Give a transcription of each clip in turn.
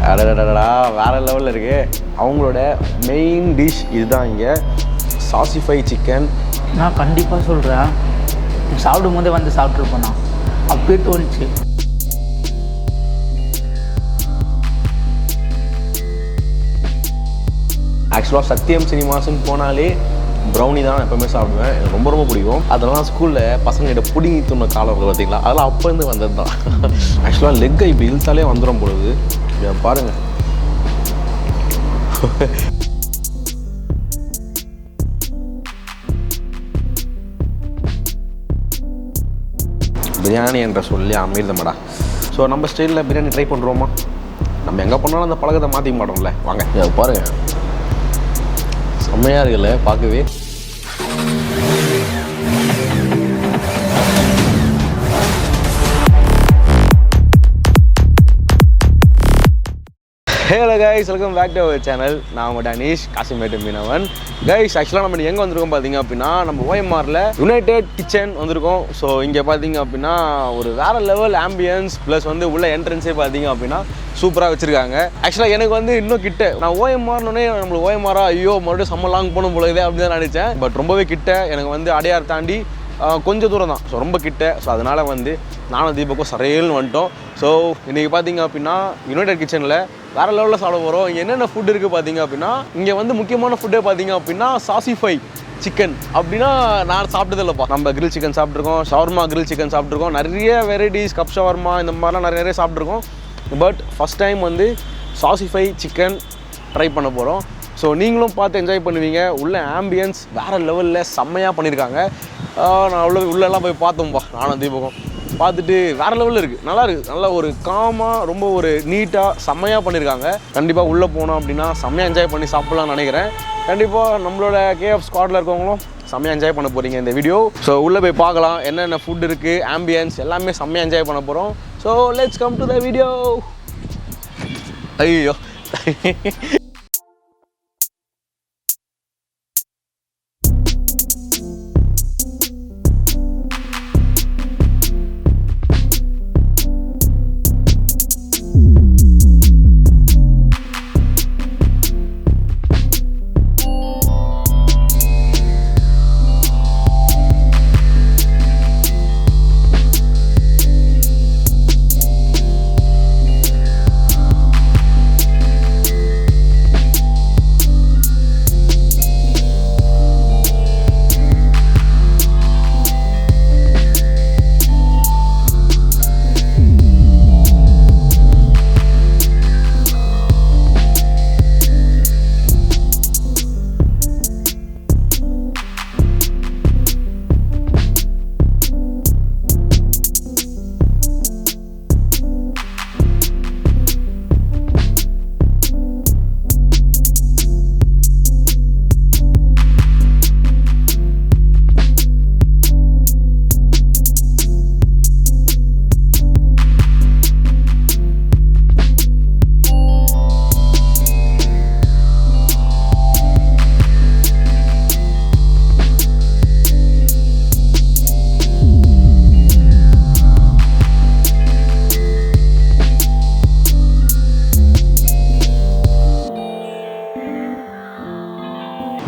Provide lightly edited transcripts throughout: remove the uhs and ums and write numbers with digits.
அடடடடா வேறு லெவலில் இருக்குது. அவங்களோட மெயின் டிஷ் இதுதான். இங்கே சாசிஃபைட் சிக்கன். நான் கண்டிப்பாக சொல்கிறேன், சாப்பிடும் போதே வந்து சாப்பிட்ருப்பேண்ணா, அப்படியே தோணுச்சு. ஆக்சுவலாக சத்தியம் சினிமாஸ்ன்னு போனாலே ப்ரௌனி தான் நான் எப்போவுமே சாப்பிடுவேன். எனக்கு ரொம்ப ரொம்ப பிடிக்கும். அதெல்லாம் ஸ்கூலில் பசங்கள்கிட்ட பிடிங்கி துண்ண காலம் இருக்குது பார்த்தீங்களா, அதெல்லாம் அப்போருந்து வந்தது தான். ஆக்சுவலாக லெக்கை இப்போ இழுத்தாலே வந்துடும் பொழுது பாருங்கள். பிரியாணி என்ற சொல்லி அமிர்தமடா. ஸோ நம்ம ஸ்டைலில் பிரியாணி ட்ரை பண்ணுறோமா? நம்ம எங்கே பண்ணாலும் அந்த பழக்கத்தை மாற்றிக்க மாட்டோம்ல. வாங்க பாருங்கள், செம்மையாக இருக்குல்ல பார்க்கவே. Hello guys, welcome back to our channel. நான் உங்கள் டனீஷ், காசிமேடு மீனவன். கைஸ், ஆக்சுவலாக நம்ம எங்கே வந்திருக்கோம் பார்த்தீங்க அப்படின்னா, நம்ம ஓஎம்ஆரில் யுனைடெட் கிச்சன் வந்திருக்கோம். ஸோ இங்கே பார்த்தீங்க அப்படின்னா ஒரு வேறு லெவல் ஆம்பியன்ஸ் ப்ளஸ் வந்து உள்ள என்ட்ரன்ஸே பார்த்தீங்க அப்படின்னா சூப்பராக வச்சுருக்காங்க. ஆக்சுவலாக எனக்கு வந்து இன்னும் கிட்ட, நான் ஓஎம்ஆர்னே நம்மளுக்கு ஓஎம்ஆரா ஐயோ மறுபடியும் செம்ம லாங் போகணும் போலதே அப்படின்னு தான் நினச்சேன். பட் ரொம்பவே கிட்ட, எனக்கு வந்து அடையார் தாண்டி கொஞ்சம் தூரம் தான். ஸோ ரொம்ப கிட்ட. ஸோ அதனால் வந்து நானும் தீபக்கும் சரையல்னு வந்துட்டோம். ஸோ இன்றைக்கி பார்த்தீங்க அப்படின்னா யுனைடெட் கிச்சனில் வேறு லெவலில் சாப்பிட போகிறோம். என்னென்ன ஃபுட் இருக்குது பார்த்தீங்க அப்படின்னா, இங்கே வந்து முக்கியமான ஃபுட்டே பார்த்தீங்க அப்படின்னா சாசிஃபைட் சிக்கன். அப்படின்னா நான் சாப்பிட்டதில்லப்பா. நம்ம கிரில் சிக்கன் சாப்பிட்ருக்கோம், ஷவர்மா கிரில் சிக்கன் சாப்பிட்ருக்கோம், நிறைய வெரைட்டிஸ் கப் ஷவர்மா இந்த மாதிரிலாம் நிறைய சாப்பிட்ருக்கோம். பட் ஃபஸ்ட் டைம் வந்து சாசிஃபைட் சிக்கன் ட்ரை பண்ண போகிறோம். ஸோ நீங்களும் பார்த்து என்ஜாய் பண்ணுவீங்க. உள்ள ஆம்பியன்ஸ் வேறு லெவலில் செம்மையாக பண்ணியிருக்காங்க. நான் உள்ளெல்லாம் போய் பார்த்தோம்ப்பா, நானும் தீபகம் பார்த்துட்டு வேறு லெவலில் இருக்குது. நல்லா இருக்குது, நல்லா ஒரு காமாக ரொம்ப ஒரு நீட்டாக செம்மையாக பண்ணியிருக்காங்க. கண்டிப்பாக உள்ளே போனோம் அப்படின்னா செம்மையாக என்ஜாய் பண்ணி சாப்பிட்லான்னு நினைக்கிறேன். கண்டிப்பாக நம்மளோட கேஎஃப் ஸ்குவாடில் இருக்கவங்களும் செம்மையாக என்ஜாய் பண்ண போகிறீங்க இந்த வீடியோ. ஸோ உள்ளே போய் பார்க்கலாம் என்னென்ன ஃபுட் இருக்குது, ஆம்பியன்ஸ் எல்லாமே செம்மையாக என்ஜாய் பண்ண போகிறோம். So let's come to the video. ஐயோ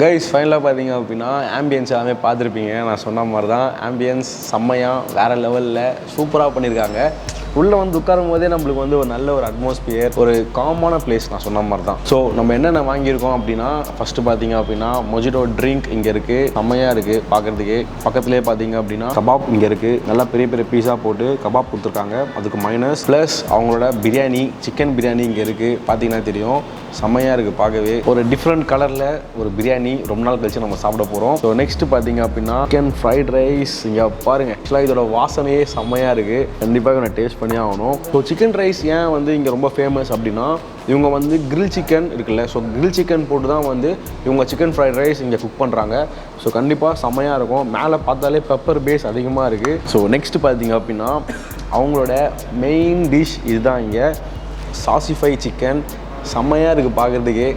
கைஸ், ஃபைனலாக பார்த்தீங்க அப்படின்னா ஆம்பியன்ஸ் எல்லாமே பார்த்துருப்பீங்க. நான் சொன்ன மாதிரி தான் ஆம்பியன்ஸ் செம்மையாக வேறு லெவலில் சூப்பராக பண்ணியிருக்காங்க. உள்ளே வந்து உட்காரும் போதே நம்மளுக்கு வந்து ஒரு நல்ல ஒரு அட்மாஸ்பியர், ஒரு காமான பிளேஸ். நான் சொன்ன மாதிரி தான். ஸோ நம்ம என்னென்ன வாங்கியிருக்கோம் அப்படின்னா, ஃபஸ்ட்டு பார்த்தீங்க அப்படின்னா மொஜிட்டோ ட்ரிங்க் இங்கே இருக்குது, செம்மையாக இருக்குது பார்க்குறதுக்கு. பக்கத்துலேயே பார்த்தீங்க அப்படின்னா கபாப் இங்கே இருக்குது, நல்லா பெரிய பெரிய பீஸா போட்டு கபாப் கொடுத்துருக்காங்க, அதுக்கு மைனஸ். ப்ளஸ் அவங்களோட பிரியாணி, சிக்கன் பிரியாணி இங்கே இருக்குது, பார்த்தீங்கன்னா தெரியும், செம்மையாக இருக்குது பார்க்கவே. ஒரு டிஃப்ரெண்ட் கலரில் ஒரு பிரியாணி ரொம்ப நாள் கழிச்சு நம்ம சாப்பிட போகிறோம். ஸோ நெக்ஸ்ட்டு பார்த்தீங்க அப்படின்னா சிக்கன் ஃப்ரைட் ரைஸ். இங்கே பாருங்கள், ஆக்சுவலாக இதோட வாசனையே செம்மையாக இருக்குது, கண்டிப்பாக நான் டேஸ்ட் பண்ணி ஆகணும். ஸோ சிக்கன் ரைஸ் ஏன் வந்து இங்கே ரொம்ப ஃபேமஸ் அப்படின்னா, இவங்க வந்து கிரில் சிக்கன் இருக்குல்ல, ஸோ கிரில் சிக்கன் போட்டு தான் வந்து இவங்க சிக்கன் ஃப்ரைட் ரைஸ் இங்கே குக் பண்ணுறாங்க. ஸோ கண்டிப்பாக செம்மையாக இருக்கும். மேலே பார்த்தாலே பெப்பர் பேஸ் அதிகமாக இருக்குது. ஸோ நெக்ஸ்ட்டு பார்த்தீங்க அப்படின்னா அவங்களோட மெயின் டிஷ் இதுதான். இங்கே சாசிஃபைட் சிக்கன் செம்மையாக இருக்குது பார்க்குறதுக்கே.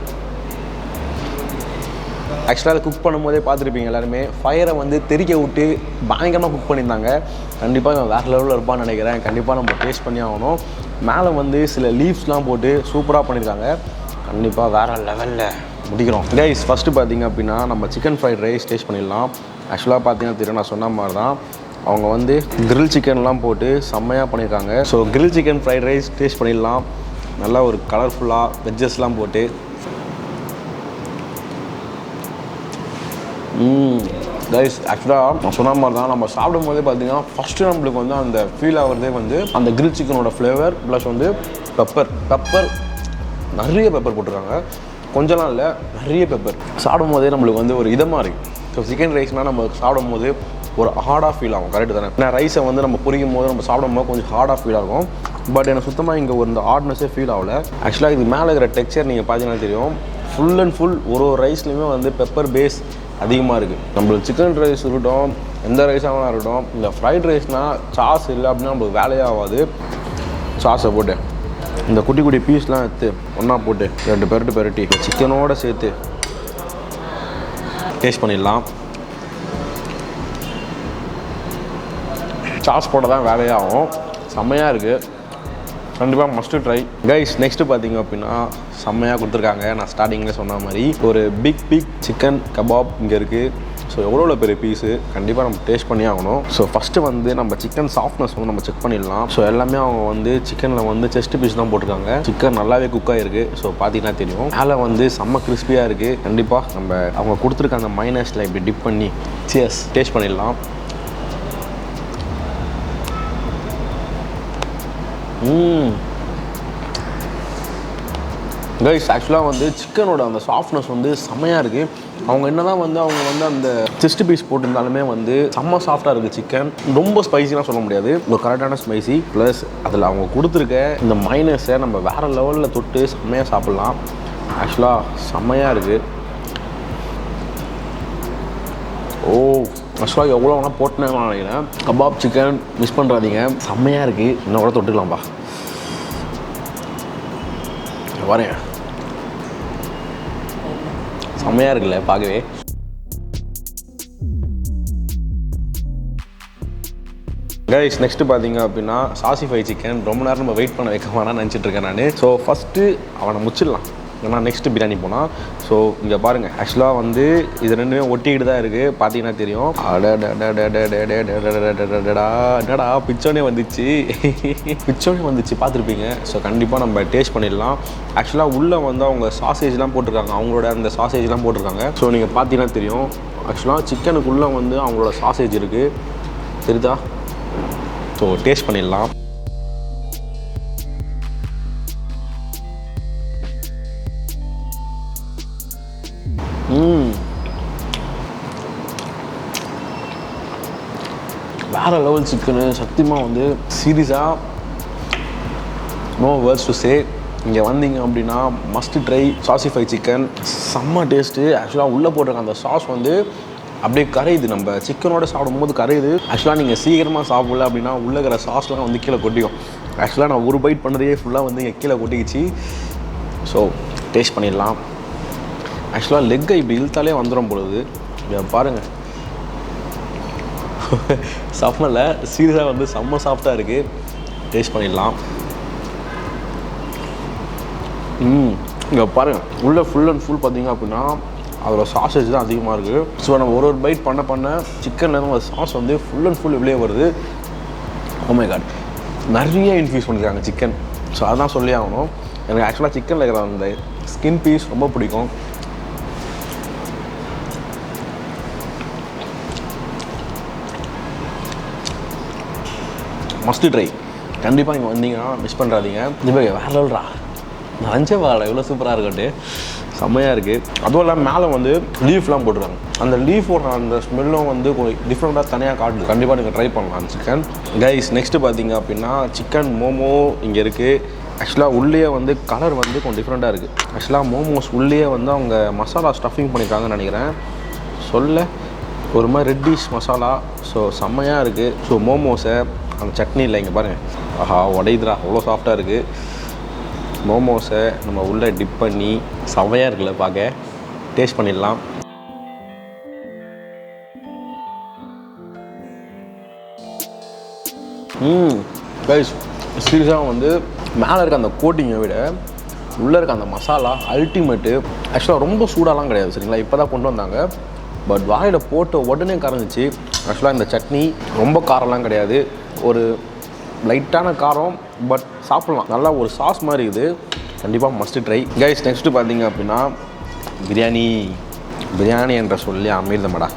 ஆக்சுவலாக குக் பண்ணும்போதே பார்த்துருப்பீங்க எல்லாருமே, ஃபயரை வந்து தெறிக்க விட்டு பயங்கரமாக குக் பண்ணியிருந்தாங்க. கண்டிப்பாக வேறு லெவலில் இருப்பான்னு நினைக்கிறேன். கண்டிப்பாக நம்ம டேஸ்ட் பண்ணி ஆகணும். மேலே வந்து சில லீவ்ஸ்லாம் போட்டு சூப்பராக பண்ணியிருக்காங்க. கண்டிப்பாக வேறு லெவலில் முடிக்கிறோம். கைஸ் ஃபஸ்ட்டு பார்த்தீங்க அப்படின்னா நம்ம சிக்கன் ஃப்ரைட் ரைஸ் டேஸ்ட் பண்ணிடலாம். ஆக்சுவலாக பார்த்தீங்கன்னா தெரியும், நான் சொன்ன மாதிரி தான் அவங்க வந்து கிரில் சிக்கன்லாம் போட்டு செம்மையாக பண்ணியிருக்காங்க. So grill chicken fried rice taste பண்ணிடலாம். நல்லா ஒரு கலர்ஃபுல்லாக வெஜ்ஜஸ்லாம் போட்டு. கைஸ் ஆக்சுவலாக நான் சொன்ன மாதிரி தான் நம்ம சாப்பிடும் போதே பார்த்தீங்கன்னா ஃபஸ்ட்டு நம்மளுக்கு வந்து அந்த ஃபீல் ஆகிறதே வந்து அந்த கிரில் சிக்கனோட ஃப்ளேவர் ப்ளஸ் வந்து பெப்பர் நிறைய பெப்பர் போட்டுருக்காங்க. கொஞ்சம்லாம் இல்லை, நிறைய பெப்பர். சாப்பிடும் போதே நம்மளுக்கு வந்து ஒரு இதமாக இருக்குது. ஸோ சிக்கன் ரைஸ்னால் நம்ம சாப்பிடும் போது ஒரு ஹார்டாக ஃபீல் ஆகும். கரெக்டு தானே? ஏன்னா ரைஸை வந்து நம்ம பொரிக்கும் போது நம்ம சாப்பிடும் போது கொஞ்சம் ஹார்டாக ஃபீல் ஆகும். பட் எனக்கு சுத்தமாக இங்கே ஒரு இந்த ஹார்ட்னஸே ஃபீல் ஆகலை. ஆக்சுவலாக இது மேலே இருக்கிற டெக்ஸ்சர் நீங்கள் பார்த்தீங்கன்னா தெரியும், ஃபுல் அண்ட் ஃபுல் ஒரு ரைஸ்லையுமே வந்து பெப்பர் பேஸ் அதிகமாக இருக்குது. நம்மளுக்கு சிக்கன் ரைஸ் இருக்கட்டும், எந்த ரைஸாகவும் இருக்கட்டும், இந்த ஃப்ரைட் ரைஸ்னால் சாஸ் இல்லை அப்படின்னா நம்மளுக்கு வேலையே ஆகாது. சாஸை போட்டு இந்த குட்டி குட்டி பீஸ்லாம் எடுத்து ஒன்றா போட்டு 2 பெரட்டி சிக்கனோடு சேர்த்து டேஸ்ட் பண்ணிடலாம். சாஸ் போட தான் வேலையே ஆகும். செம்மையாக இருக்குது. கண்டிப்பாக மஸ்ட்டு ட்ரை. கைஸ் நெக்ஸ்ட்டு பார்த்தீங்க அப்படின்னா செம்மையாக கொடுத்துருக்காங்க. நான் ஸ்டார்டிங்கில் சொன்ன மாதிரி ஒரு பிக் சிக்கன் கபாப் இங்கே இருக்குது. ஸோ எவ்வளோ பெரிய பீஸு கண்டிப்பாக நம்ம டேஸ்ட் பண்ணி ஆகணும். ஸோ ஃபஸ்ட்டு வந்து நம்ம சிக்கன் சாஃப்ட்னஸ் வந்து நம்ம செக் பண்ணிடலாம். ஸோ எல்லாமே அவங்க வந்து சிக்கனில் வந்து செஸ்ட் பீஸ் தான் போட்டிருக்காங்க. சிக்கன் நல்லாவே குக் ஆகிருக்கு. ஸோ பார்த்தீங்கன்னா தெரியும், மேலே வந்து செம்ம கிறிஸ்பியாக இருக்குது. கண்டிப்பாக நம்ம அவங்க கொடுத்துருக்க அந்த மைனஸில் இப்படி டிப் பண்ணி டேஸ்ட் பண்ணிடலாம். கைஸ் ஆக்சுவலாக வந்து சிக்கனோட அந்த சாஃப்ட்னஸ் வந்து செம்மையாக இருக்குது. அவங்க என்ன தான் வந்து அவங்க வந்து அந்த செஸ்ட் பீஸ் போட்டிருந்தாலுமே வந்து செம்ம சாஃப்டாக இருக்குது சிக்கன். ரொம்ப ஸ்பைசிலாம் சொல்ல முடியாது, ஒரு கரெக்டான ஸ்பைசி. ப்ளஸ் அதில் அவங்க கொடுத்துருக்க இந்த மைனஸை நம்ம வேறு லெவலில் தொட்டு செம்மையாக சாப்பிட்லாம். ஆக்சுவலாக செம்மையாக இருக்குது. ஆக்சுவலாக எவ்வளோ வேணால் போட்டுனே நினைக்கிறேன். கபாப் சிக்கன் மிஸ் பண்ணுறாதீங்க, செம்மையாக இருக்குது. இன்னும் கூட தொட்டுக்கலாம்ப்பா. வரேன், செம்மையாக இருக்குல்ல பார்க்கவே. கைஸ் நெக்ஸ்ட்டு பார்த்தீங்க அப்படின்னா சாசிஃபை சிக்கன். ரொம்ப நேரம் நம்ம வெயிட் பண்ண வைக்க வேணாம்னு நினச்சிட்ருக்கேன் நான். ஸோ ஃபஸ்ட்டு அவனை முடிச்சிடலாம், ஏன்னா நெக்ஸ்ட்டு பிரியாணி போனால். ஸோ இங்கே பாருங்கள், ஆக்சுவலாக வந்து இது ரெண்டுமே ஒட்டிக்கிட்டு தான் இருக்குது. பார்த்தீங்கன்னா தெரியும். என்னடா பிச்சோனே வந்துச்சு பார்த்துருப்பீங்க. ஸோ கண்டிப்பாக நம்ம டேஸ்ட் பண்ணிடலாம். ஆக்சுவலாக உள்ளே வந்து அவங்க சாசேஜ்லாம் போட்டிருக்காங்க, அவங்களோட அந்த சாசேஜ்லாம் போட்டிருக்காங்க. ஸோ நீங்கள் பார்த்தீங்கன்னா தெரியும், ஆக்சுவலாக சிக்கனுக்குள்ளே வந்து அவங்களோட சாசேஜ் இருக்குது, தெரியுதா? ஸோ டேஸ்ட் பண்ணிடலாம். வேறு லெவல் சிக்கனு. சத்தியமாக வந்து சீரியஸாக நோ வேர்ட்ஸ் டு சே. இங்கே வந்தீங்க அப்படின்னா மஸ்ட் ட்ரை சாசிஃபை சிக்கன். செம்ம டேஸ்ட்டு. ஆக்சுவலாக உள்ளே போட்டிருக்க அந்த சாஸ் வந்து அப்படியே கரையுது, நம்ம சிக்கனோட சாப்பிடும்போது கரையுது. ஆக்சுவலாக நீங்கள் சீக்கிரமாக சாப்பிடல அப்படின்னா உள்ளே இருக்கிற சாஸ்லாம் வந்து கீழே கொட்டிக்கும். ஆக்சுவலாக நான் ஒரு பைட் பண்ணுறதே ஃபுல்லாக வந்து இங்கே கீழே கொட்டிக்கிச்சு. ஸோ டேஸ்ட் பண்ணிடலாம். ஆக்சுவலாக லெக்கை இப்படி இழுத்தாலே வந்துடும் பொழுது. இதை பாருங்கள், செம்மல சீரியஸாக வந்து செம்ம சாஃப்டாக இருக்குது. டேஸ்ட் பண்ணிடலாம். இங்கே பாருங்கள், உள்ளே ஃபுல் அண்ட் ஃபுல் பார்த்தீங்க அப்படின்னா அதோட சாசேஜ் தான் அதிகமாக இருக்குது. ஸோ நம்ம ஒரு பைட் பண்ண சிக்கன்லேருந்து அந்த சாஸ் வந்து ஃபுல் அண்ட் ஃபுல் வெளியே வருது. ஓ மை காட், நிறைய இன்ஃப்யூஸ் பண்ணியிருக்காங்க சிக்கன். ஸோ அதான் சொல்லி ஆகணும். எனக்கு ஆக்சுவலாக சிக்கனில் இருக்கிற அந்த ஸ்கின் பீஸ் ரொம்ப பிடிக்கும். Must try. கண்டிப்பாக இங்கே வந்தீங்கன்னா மிஸ் பண்ணுறாதீங்க. இப்போ வேறு லெவல்ரா, நான் நினச்சே வாழ எவ்வளோ சூப்பராக இருக்கட்டு, செம்மையாக இருக்குது. அதுவும் இல்லாமல் மேலே வந்து லீஃப்லாம் போட்டுருக்காங்க. அந்த லீஃபோட அந்த ஸ்மெல்லும் வந்து கொஞ்சம் டிஃப்ரெண்ட்டாக தனியாக காட்டுது. கண்டிப்பாக நீங்கள் ட்ரை பண்ணலாம் சிக்கன். கைஸ் நெக்ஸ்ட்டு பார்த்தீங்க அப்படின்னா சிக்கன் மோமோ இங்கே இருக்குது. ஆக்சுவலாக உள்ளே வந்து கலர் வந்து கொஞ்சம் டிஃப்ரெண்ட்டாக இருக்குது. ஆக்சுவலாக மோமோஸ் உள்ளே வந்து அவங்க மசாலா ஸ்டஃபிங் பண்ணியிருக்காங்கன்னு நினைக்கிறேன். சொல்ல ஒரு மாதிரி ரெட்டிஷ் மசாலா. ஸோ செம்மையாக இருக்குது. ஸோ மோமோஸை அந்த சட்னி இல்லை இங்கே பாருங்கள், ஆஹா உடையுதுரா, அவ்வளோ சாஃப்டாக இருக்குது. மோமோஸை நம்ம உள்ளே டிப் பண்ணி செம்மையாக இருக்குல்ல பார்க்க. டேஸ்ட் பண்ணிடலாம். கைஸ் சீரியஸாக வந்து மேலே இருக்க அந்த கோட்டிங்கை விட உள்ளே இருக்க அந்த மசாலா அல்டிமேட்டு. ஆக்சுவலாக ரொம்ப சூடாலாம் கிடையாது சரிங்களா, இப்போ தான் கொண்டு வந்தாங்க. பட் வாயில் போட்ட உடனே கரைஞ்சிச்சு. ஆக்சுவலாக இந்த சட்னி ரொம்ப காரம்லாம் கிடையாது, ஒரு லைட்டான காரம், பட் சாப்பிட்லாம். நல்லா ஒரு சாஸ் மாதிரி இது, கண்டிப்பாக மஸ்ட்டு ட்ரை கைஸ். நெக்ஸ்ட்டு பார்த்தீங்க அப்படின்னா பிரியாணி என்ற சொல்லி அமிர்தமடா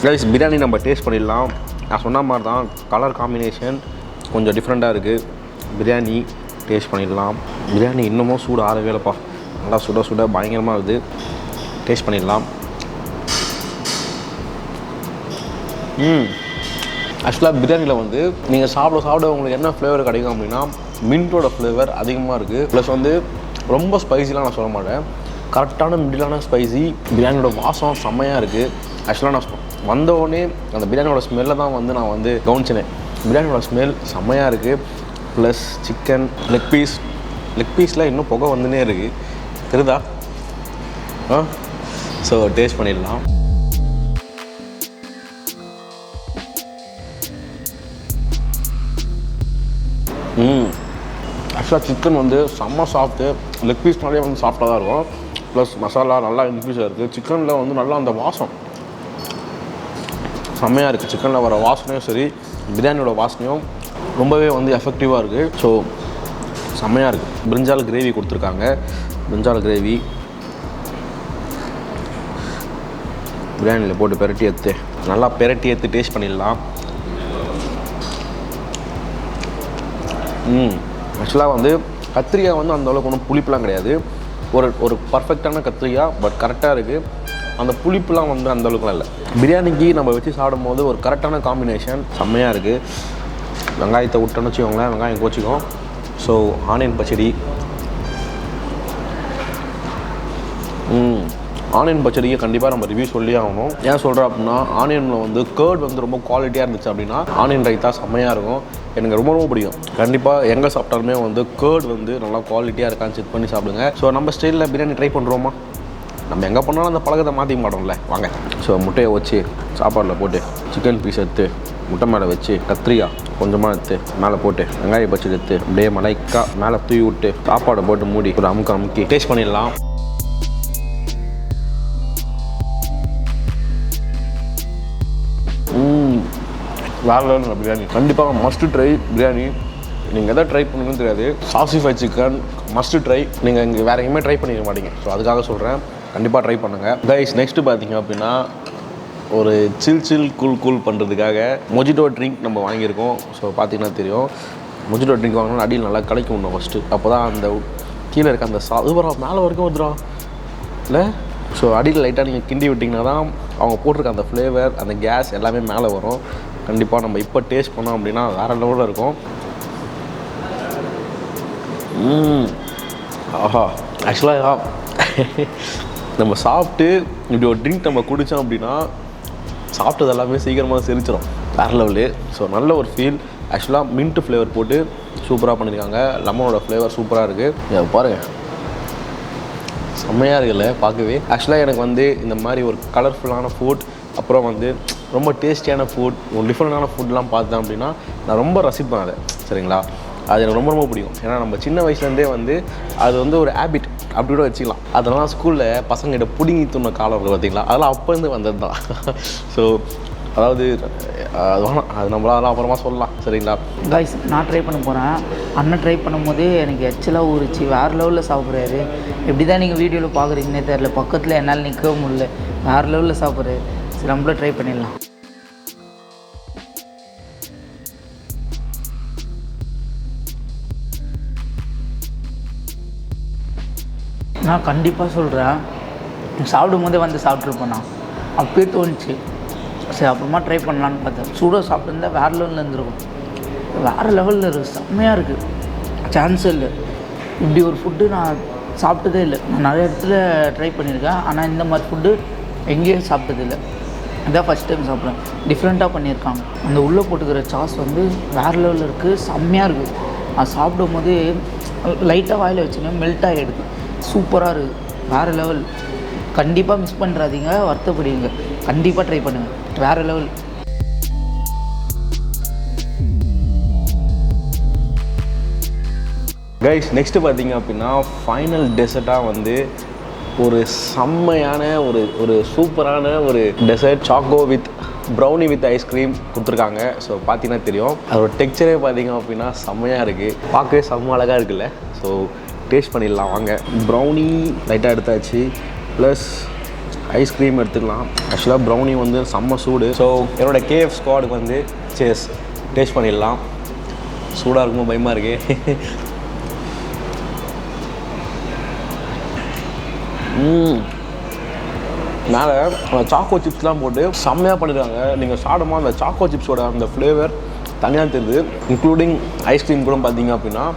கைஸ். பிரியாணி நம்ம டேஸ்ட் பண்ணிடலாம். நான் சொன்ன மாதிரி தான் கலர் காம்பினேஷன் கொஞ்சம் டிஃப்ரெண்ட்டாக இருக்குது. பிரியாணி டேஸ்ட் பண்ணிடலாம். பிரியாணி இன்னமும் சூடு ஆறவே இல்லைப்பா, நல்லா சுட சுட பயங்கரமாக இருக்குது. டேஸ்ட் பண்ணிடலாம். ஆக்சுவலாக பிரியாணியில் வந்து நீங்கள் சாப்பிட உங்களுக்கு என்ன ஃப்ளேவர் கிடைக்கும் அப்படின்னா மின்ட்டோட ஃப்ளேவர் அதிகமாக இருக்குது. ப்ளஸ் வந்து ரொம்ப ஸ்பைசிலாம் நான் சொல்ல மாட்டேன், கரெக்டான மிடிலான ஸ்பைசி. பிரியாணியோட வாசம் செம்மையாக இருக்குது. ஆக்சுவலாக நான் வந்தோடனே அந்த பிரியாணியோட ஸ்மெல்லை தான் வந்து நான் வந்து கவனிச்சினேன். பிரியாணியோட ஸ்மெல் செம்மையாக இருக்குது. ப்ளஸ் சிக்கன் லெக் பீஸில் இன்னும் புகை வந்துனே இருக்குது, தெரியுதா? ஸோ டேஸ்ட் பண்ணிடலாம். ஆக்சுவலாக சிக்கன் வந்து செம்ம சாஃப்ட்டு, லெக் பீஸ்னாலே வந்து சாஃப்டாக தான் இருக்கும். ப்ளஸ் மசாலா நல்லா இன்க்ரீஸாக இருக்குது. சிக்கனில் வந்து நல்லா அந்த வாசம் செம்மையாக இருக்குது. சிக்கனில் வர வாசனையும் சரி, பிரியாணியோட வாசனையும் ரொம்பவே வந்து எஃபெக்டிவாக இருக்குது. ஸோ செம்மையாக இருக்குது. பிரிஞ்சால் கிரேவி கொடுத்துருக்காங்க. பிரிஞ்சால் கிரேவி பிரியாணியில் போட்டு நல்லா பெரட்டி எடுத்து டேஸ்ட் பண்ணிடலாம். ஆக்சுவலாக வந்து கத்திரிக்காய் வந்து அந்தளவுக்கு ஒன்றும் புளிப்புலாம் கிடையாது, ஒரு பர்ஃபெக்டான கத்திரிக்காய், பட் கரெக்டாக இருக்குது. அந்த புளிப்புலாம் வந்து அந்தளவுக்குலாம் இல்லை. பிரியாணிக்கு நம்ம வச்சு சாப்பிடும் போது ஒரு கரெக்டான காம்பினேஷன் செம்மையாக இருக்குது. வெங்காயத்தை விட்டோன்னு வச்சுக்கோங்களேன், வெங்காயம் கோச்சிக்கும். ஸோ ஆனியன் பச்சடி, ஆனியன் பச்சடியை கண்டிப்பாக நம்ம ரிவ்யூ சொல்லி ஆகணும். ஏன் சொல்கிறேன் அப்படின்னா ஆனியனில் வந்து கேர்ட் வந்து ரொம்ப குவாலிட்டியாக இருந்துச்சு அப்படின்னா ஆனியன் ரைத்தா செம்மையாக இருக்கும். எனக்கு ரொம்ப பிடிக்கும். கண்டிப்பாக எங்கே சாப்பிட்டாலுமே வந்து கேர்ட் வந்து நல்லா குவாலிட்டியாக இருக்கான்னு செக் பண்ணி சாப்பிடுங்க. ஸோ நம்ம ஸ்டைலில் பிரியாணி ட்ரை பண்ணுறோமா? நம்ம எங்கே பண்ணாலும் அந்த பழக்கத்தை மாற்றிக்க மாட்டோம்ல, வாங்க. ஸோ முட்டையை வச்சு சாப்பாடில் போட்டு சிக்கன் பீஸ் எடுத்து முட்டை மேலே வச்சு கத்திரிக்காய் கொஞ்சமாக எடுத்து மேலே போட்டு வெங்காய பச்சடி எடுத்து அப்படியே மலைக்கா மேலே தூவி விட்டு சாப்பாடை போட்டு மூடி ஒரு அமுக்கி டேஸ்ட் பண்ணிடலாம். வேறு லெவல் பிரியாணி, கண்டிப்பாக மஸ்ட் ட்ரை பிரியாணி. நீங்கள் எதை ட்ரை பண்ணுங்கன்னு தெரியாது, சாசிஃபைட் சிக்கன் மஸ்ட்டு ட்ரை. நீங்கள் இங்கே வேறு எங்கேயுமே ட்ரை பண்ணிக்க மாட்டீங்க. ஸோ அதுக்காக சொல்கிறேன், கண்டிப்பாக ட்ரை பண்ணுங்கள் கைஸ். நெக்ஸ்ட்டு பார்த்தீங்க அப்படின்னா ஒரு சில் கூல் பண்ணுறதுக்காக மொஜிட்டோ ட்ரிங்க் நம்ம வாங்கியிருக்கோம். ஸோ பார்த்தீங்கன்னா தெரியும், மொஜிட்டோ ட்ரிங்க் வாங்கினா அடியில் நல்லா கலக்கி விடணும் ஃபஸ்ட்டு. அப்போ தான் அந்த கீழே இருக்க அந்த இதுவரா மேலே வரைக்கும் வந்துடும் இல்லை. ஸோ அடியில் லைட்டாக நீங்கள் கிண்டி விட்டிங்கன்னா தான் அவங்க போட்டிருக்க அந்த ஃப்ளேவர், அந்த கேஸ் எல்லாமே மேலே வரும். கண்டிப்பாக நம்ம இப்போ டேஸ்ட் பண்ணோம் அப்படின்னா வேறு லெவலில் இருக்கும். ஆஹா, ஆக்சுவலாக நம்ம சாப்பிட்டு இப்படி ஒரு ட்ரிங்க் நம்ம குடித்தோம் அப்படின்னா சாப்பிட்டது எல்லாமே சீக்கிரமாக செரிச்சிடும், வேறு லெவலு. ஸோ நல்ல ஒரு ஃபீல். ஆக்சுவலாக மின்ட்டு ஃப்ளேவர் போட்டு சூப்பராக பண்ணியிருக்காங்க. லெமனோட ஃப்ளேவர் சூப்பராக இருக்குது. பாருங்கள், செம்மையாக இருக்குல்ல பார்க்கவே. ஆக்சுவலாக எனக்கு வந்து இந்த மாதிரி ஒரு கலர்ஃபுல்லான ஃபுட், அப்புறம் வந்து ரொம்ப டேஸ்டியான ஃபுட், ஒரு டிஃப்ரெண்டான ஃபுட்லாம் பார்த்தேன் அப்படின்னா நான் ரொம்ப ரசிப்பேன் அதை, சரிங்களா? அது எனக்கு ரொம்ப பிடிக்கும். ஏன்னா நம்ம சின்ன வயசுலேருந்தே வந்து அது வந்து ஒரு ஹேபிட் அப்படி கூட வச்சுக்கலாம். அதெல்லாம் ஸ்கூலில் பசங்கிட்ட பிடுங்கி துண்ண காலம் இருக்குது பார்த்தீங்களா, அதெல்லாம் அப்போருந்து வந்தது தான். ஸோ அதாவது அது வேணாம், அது நம்மளால அப்புறமா சொல்லலாம், சரிங்களா? கைஸ், நான் ட்ரை பண்ண போகிறேன். அண்ணன் ட்ரை பண்ணும்போது எனக்கு எச்சலாக ஊறிச்சு, வேறு லெவலில் சாப்பிட்றாரு. எப்படி தான் நீங்கள் வீடியோவில் பார்க்குறீங்கன்னே தெரில, பக்கத்தில் என்னால் நிற்கவும் முடியல, வேறு லெவலில் சாப்பிட்றாரு. சரி, நம்மளும் ட்ரை பண்ணிடலாம். நான் கண்டிப்பாக சொல்கிறேன், சாப்பிடும் போதே வந்து சாப்பிட்ருப்பேன். நான் அப்பயே தோணுச்சு, சரி அப்புறமா ட்ரை பண்ணலான்னு பார்த்தேன். சூடாக சாப்பிட்டுருந்தா வேறு லெவலில் இருந்திருக்கும். வேறு லெவலில் இருக்குது, செம்மையாக இருக்குது, சான்ஸே இல்லை. இப்படி ஒரு ஃபுட்டு நான் சாப்பிட்டதே இல்லை. நான் நிறைய இடத்துல ட்ரை பண்ணியிருக்கேன், ஆனால் இந்த மாதிரி ஃபுட்டு எங்கேயும் சாப்பிட்டதில்லை. இதான் ஃபஸ்ட் டைம் சாப்பிட்றேன். டிஃப்ரெண்ட்டாக பண்ணியிருக்காங்க. அந்த உள்ளே போட்டுக்கிற சாஸ் வந்து வேறு லெவலில் இருக்குது, செம்மையாக இருக்குது. அது சாப்பிடும் போது லைட்டாக வாயில் வச்சுன்னா மெல்ட் ஆகிடுது, சூப்பராக இருக்குது, வேறு லெவல். கண்டிப்பாக மிஸ் பண்ணுறாதீங்க, வருத்தப்படுவீங்க. கண்டிப்பாக ட்ரை பண்ணுங்கள், வேறு லெவல். கைஸ் நெக்ஸ்ட்டு பார்த்தீங்க அப்படின்னா ஃபைனல் டெசர்ட்டாக வந்து ஒரு செம்மையான ஒரு சூப்பரான ஒரு dessert choco with brownie with ice cream கொடுத்துருக்காங்க. ஸோ பார்த்தீங்கன்னா தெரியும் அதோட டெக்ஸ்சரே பார்த்தீங்க அப்படின்னா செம்மையாக இருக்குது, பார்க்கவே செம்ம அழகாக இருக்குல்ல. ஸோ டேஸ்ட் பண்ணிடலாம் வாங்க. ப்ரௌனி லைட்டாக எடுத்தாச்சு, ப்ளஸ் ஐஸ்கிரீம் எடுத்துக்கலாம். ஆக்சுவலாக ப்ரௌனி வந்து செம்ம சூடு. ஸோ என்னோடய கேஎஃப் ஸ்குவாடுக்கு வந்து சேஸ் டேஸ்ட் பண்ணிடலாம். சூடாக இருக்குமோ பயமாக இருக்குது. மேலே சாக்கோ சிப்ஸ்லாம் போட்டு செம்மையாக பண்ணிடுறாங்க. நீங்கள் சாப்பிடுமா அந்த சாக்கோ சிப்ஸோட அந்த ஃப்ளேவர் தனியாக தெரியுது. இன்க்ளூடிங் ஐஸ்கிரீம் கூட பார்த்தீங்க அப்படின்னா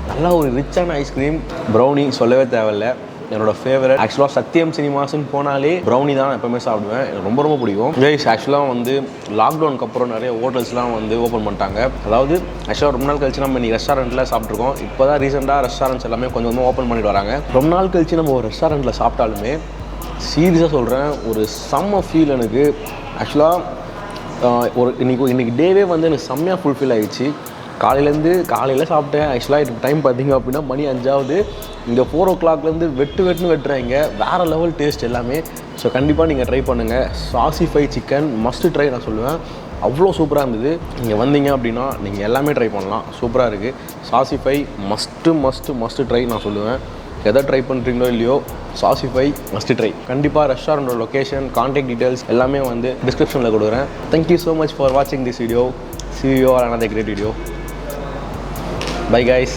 நல்லா ஒரு ரிச்சான ஐஸ்கிரீம். ப்ரௌனி சொல்லவே தேவையில்லை, என்னோடய ஃபேவரட். ஆக்சுவலாக சத்யம் சினிமாஸ்ன்னு போனாலே ப்ரௌனி தான் எப்போவுமே சாப்பிடுவேன், எனக்கு ரொம்ப ரொம்ப பிடிக்கும். கைஸ் ஆக்சுவலாக வந்து லாக்டவுனுக்கு அப்புறம் நிறைய ஹோட்டல்ஸ்லாம் வந்து ஓப்பன் பண்ணிட்டாங்க. அதாவது ஆக்சுவலாக ரொம்ப நாள் கழிச்சு நம்ம இன்றைக்கி ரெஸ்டாரண்ட்டில் சாப்பிட்ருக்கோம். இப்போ தான் ரீசெண்டாக ரெஸ்டாரண்ட்ஸ் எல்லாமே கொஞ்சம் கொஞ்சமாக ஓப்பன் பண்ணிட்டு வராங்க. ரொம்ப நாள் கழிச்சு நம்ம ஒரு ரெஸ்டாரண்ட்டில் சாப்பிட்டாலுமே சீரியஸாக சொல்கிறேன் ஒரு செம்ம ஃபீல் எனக்கு. ஆக்சுவலாக இன்றைக்கி டேவே வந்து எனக்கு செம்மையாக ஃபுல்ஃபில் ஆகிடுச்சு. காலையில் சாப்பிட்டேன். ஆக்சுவலாக எனக்கு டைம் பார்த்தீங்க அப்படின்னா மணி 5 இங்கே 4 o'clockலேருந்து வெட்டுன்னு வெட்டுறாங்க. வேறு லெவல் டேஸ்ட் எல்லாமே. ஸோ கண்டிப்பாக நீங்கள் ட்ரை பண்ணுங்கள். சாசிஃபைட் சிக்கன் மஸ்ட்டு ட்ரை நான் சொல்லுவேன், அவ்வளோ சூப்பராக இருந்தது. நீங்கள் வந்தீங்க அப்படின்னா நீங்கள் எல்லாமே ட்ரை பண்ணலாம், சூப்பராக இருக்குது. சாசிஃபை மஸ்ட்டு ட்ரை நான் சொல்லுவேன். எதை ட்ரை பண்ணுறீங்களோ இல்லையோ சாசிஃபை மஸ்ட் ட்ரை. கண்டிப்பாக ரெஸ்டாரண்டோட லொக்கேஷன், கான்டாக்ட் டீட்டெயில்ஸ் எல்லாமே வந்து டிஸ்கிரிப்ஷனில் கொடுக்குறேன். தேங்க்யூ ஸோ மச் ஃபார் வாட்சிங் this video. See you all another great video. Bye guys.